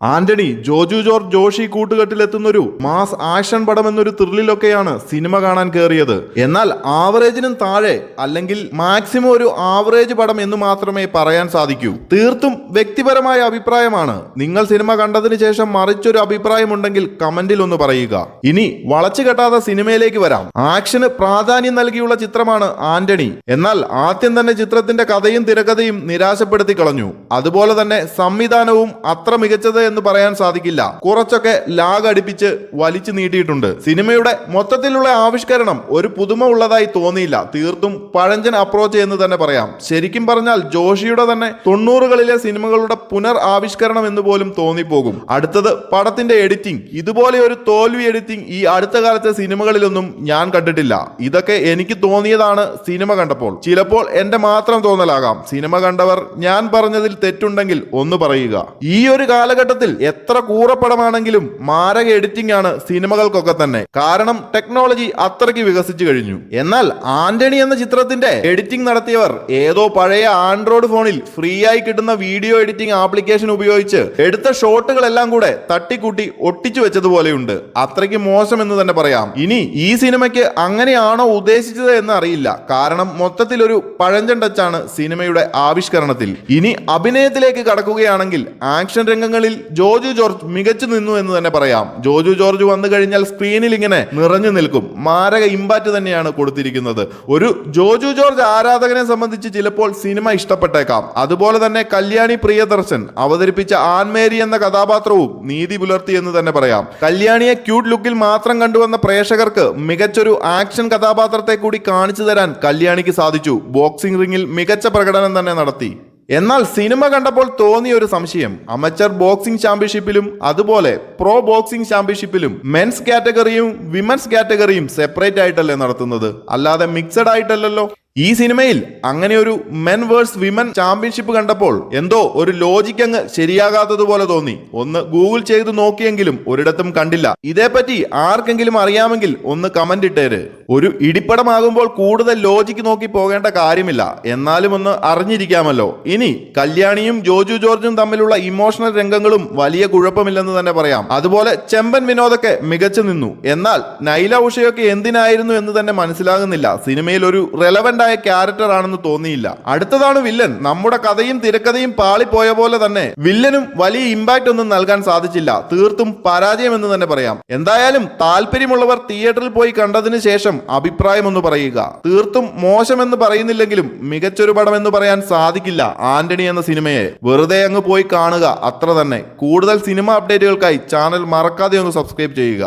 ആന്റണി, ജോജു ജോർജ് ജോഷി കൂട്ടുകെട്ടിലെത്തുന്നൊരു mass action പടം എന്നൊരു ത്രില്ലിലൊക്കെയാണ് സിനിമ കാണാൻ കയറിയത്. എന്നാൽ ആവറേജിനും താഴെ അല്ലെങ്കിൽ മാക്സിമം ഒരു ആവറേജ് പടം എന്ന് മാത്രമേ പറയാൻ സാധിക്കൂ. തീർത്തും വ്യക്തിപരമായ അഭിപ്രായമാണ്. നിങ്ങൾ സിനിമ കണ്ടതിന് ശേഷം മറിച്ചൊരു അഭിപ്രായമുണ്ടെങ്കിൽ കമന്റിൽ ഒന്ന് പറയുക. ഇനി വളച്ചു കെട്ടാതെ സിനിമയിലേക്ക് വരാം. ആക്ഷന് പ്രാധാന്യം നൽകിയുള്ള ചിത്രമാണ് ആന്റണി. എന്നാൽ ആദ്യം തന്നെ ചിത്രത്തിന്റെ കഥയും തിരക്കഥയും നിരാശപ്പെടുത്തി കളഞ്ഞു. അതുപോലെ തന്നെ സംവിധാനവും അത്ര മികച്ചത് എന്ന് പറയാൻ സാധിക്കില്ല. കുറച്ചൊക്കെ ലാഗ് അടിപ്പിച്ച് വലിച്ചു നീട്ടിയിട്ടുണ്ട്. സിനിമയുടെ മൊത്തത്തിലുള്ള ആവിഷ്കരണം ഒരു പുതുമ ഉള്ളതായി തോന്നിയില്ല. തീർത്തും പഴഞ്ചൻ അപ്രോച്ച് എന്ന് തന്നെ പറയാം. ശരിക്കും പറഞ്ഞാൽ ജോഷിയുടെ തന്നെ 90കളിലെ സിനിമകളുടെ പുനർ ആവിഷ്കരണം എന്ന് പോലും തോന്നിപ്പോകും. അടുത്തത് പടത്തിന്റെ എഡിറ്റിംഗ്. ഇതുപോലെ ഒരു തോൽവി എഡിറ്റിംഗ് ഈ അടുത്ത കാലത്തെ സിനിമകളിലൊന്നും ഞാൻ കണ്ടിട്ടില്ല. ഇതൊക്കെ എനിക്ക് തോന്നിയതാണ് സിനിമ കണ്ടപ്പോൾ. ചിലപ്പോൾ എന്റെ മാത്രം തോന്നലാകാം. സിനിമ കണ്ടവർ ഞാൻ പറഞ്ഞതിൽ തെറ്റുണ്ടെങ്കിൽ ഒന്ന് പറയുക. ഈ ഒരു കാലഘട്ടത്തിൽ എത്ര കൂറപ്പടമാണെങ്കിലും മാരക എഡിറ്റിംഗ് ആണ് സിനിമകൾക്കൊക്കെ തന്നെ. കാരണം ടെക്നോളജി അത്രയ്ക്ക് വികസിച്ചു കഴിഞ്ഞു. എന്നാൽ ആന്റണി എന്ന ചിത്രത്തിന്റെ എഡിറ്റിംഗ് നടത്തിയവർ ഏതോ പഴയ ആൻഡ്രോയിഡ് ഫോണിൽ ഫ്രീ ആയി കിട്ടുന്ന വീഡിയോ എഡിറ്റിംഗ് ആപ്ലിക്കേഷൻ ഉപയോഗിച്ച് എടുത്ത ഷോട്ടുകളെല്ലാം കൂടെ തട്ടിക്കൂട്ടി ഒട്ടിച്ചു വെച്ചതുപോലെയുണ്ട്. അത്രയ്ക്ക് മോശം എന്ന് തന്നെ പറയാം. ഇനി ഈ സിനിമയ്ക്ക് അങ്ങനെയാണോ ഉദ്ദേശിച്ചത് എന്ന് അറിയില്ല. കാരണം മൊത്തത്തിൽ ഒരു പഴഞ്ചൻ ടച്ചാണ് സിനിമയുടെ ആവിഷ്കരണത്തിൽ. ഇനി അഭിനയത്തിലേക്ക് കടക്കുകയാണെങ്കിൽ ആക്ഷൻ രംഗങ്ങളിൽ ജോജു ജോർജ് മികച്ചു നിന്നു എന്ന് തന്നെ പറയാം. ജോജു ജോർജ് വന്നു കഴിഞ്ഞാൽ സ്ക്രീനിൽ ഇങ്ങനെ നിറഞ്ഞു നിൽക്കും. മാരക ഇമ്പാക്റ്റ് തന്നെയാണ് കൊടുത്തിരിക്കുന്നത്. ഒരു ജോജു ജോർജ് ആരാധകനെ സംബന്ധിച്ച് ചിലപ്പോൾ സിനിമ ഇഷ്ടപ്പെട്ടേക്കാം. അതുപോലെ തന്നെ കല്യാണി പ്രിയദർശൻ അവതരിപ്പിച്ച ആൻമേരി എന്ന കഥാപാത്രവും നീതി പുലർത്തി എന്ന് തന്നെ പറയാം. കല്യാണിയെ ക്യൂട്ട് ലുക്കിൽ മാത്രം കണ്ടുവന്ന പ്രേക്ഷകർക്ക് മികച്ചൊരു ആക്ഷൻ കഥാപാത്രത്തെ കൂടി കാണിച്ചു തരാൻ കല്യാണിക്ക് സാധിച്ചു. ബോക്സിംഗ് റിംഗിൽ മികച്ച പ്രകടനം തന്നെ നടത്തി. എന്നാൽ സിനിമ കണ്ടപ്പോൾ തോന്നിയ ഒരു സംശയം, അമച്ചർ ബോക്സിംഗ് ചാമ്പ്യൻഷിപ്പിലും അതുപോലെ പ്രോ ബോക്സിംഗ് ചാമ്പ്യൻഷിപ്പിലും മെൻസ് കാറ്റഗറിയും വിമൻസ് കാറ്റഗറിയും സെപ്പറേറ്റ് ആയിട്ടല്ലേ നടത്തുന്നത്, അല്ലാതെ മിക്സഡ് ആയിട്ടല്ലല്ലോ. ഈ സിനിമയിൽ അങ്ങനെ ഒരു മെൻ വേഴ്സ് വിമൻ ചാമ്പ്യൻഷിപ്പ് കണ്ടപ്പോൾ എന്തോ ഒരു ലോജിക് അങ്ങ് ശരിയാകാത്തതുപോലെ തോന്നി. ഒന്ന് ഗൂഗിൾ ചെയ്ത് നോക്കിയെങ്കിലും ഒരിടത്തും കണ്ടില്ല. ഇതേപ്പറ്റി ആർക്കെങ്കിലും അറിയാമെങ്കിൽ ഒന്ന് കമന്റ് ഇട്ടേര്. ഒരു ഇടിപ്പടമാകുമ്പോൾ കൂടുതൽ ലോജിക്ക് നോക്കി പോകേണ്ട കാര്യമില്ല. എന്നാലും ഒന്ന് അറിഞ്ഞിരിക്കാമല്ലോ. ഇനി കല്യാണിയും ജോജു ജോർജും തമ്മിലുള്ള ഇമോഷണൽ രംഗങ്ങളും വലിയ കുഴപ്പമില്ലെന്ന് തന്നെ പറയാം. അതുപോലെ ചെമ്പൻ വിനോദൊക്കെ മികച്ചു നിന്നു. എന്നാൽ നൈല ഉഷയൊക്കെ എന്തിനായിരുന്നു എന്ന് തന്നെ മനസ്സിലാകുന്നില്ല. സിനിമയിൽ ഒരു റെലവന്റ് ക്യാരക്ടർ ആണെന്ന് തോന്നിയില്ല. അടുത്തതാണ് വില്ലൻ. നമ്മുടെ കഥയും തിരക്കഥയും പാളിപ്പോയ പോലെ തന്നെ വില്ലനും വലിയ ഇമ്പാക്ട് ഒന്നും നൽകാൻ സാധിച്ചില്ല. തീർത്തും പരാജയം എന്ന് തന്നെ പറയാം. എന്തായാലും താല്പര്യമുള്ളവർ തിയേറ്ററിൽ പോയി കണ്ടതിന് ശേഷം അഭിപ്രായം ഒന്ന് പറയുക. തീർത്തും മോശമെന്ന് പറയുന്നില്ലെങ്കിലും മികച്ചൊരു പടം എന്ന് പറയാൻ സാധിക്കില്ല ആന്റണി എന്ന സിനിമയെ. വെറുതെ അങ്ങ് പോയി കാണുക, അത്ര തന്നെ. കൂടുതൽ സിനിമ അപ്ഡേറ്റുകൾക്കായി ചാനൽ മറക്കാതെ ഒന്ന് സബ്സ്ക്രൈബ് ചെയ്യുക.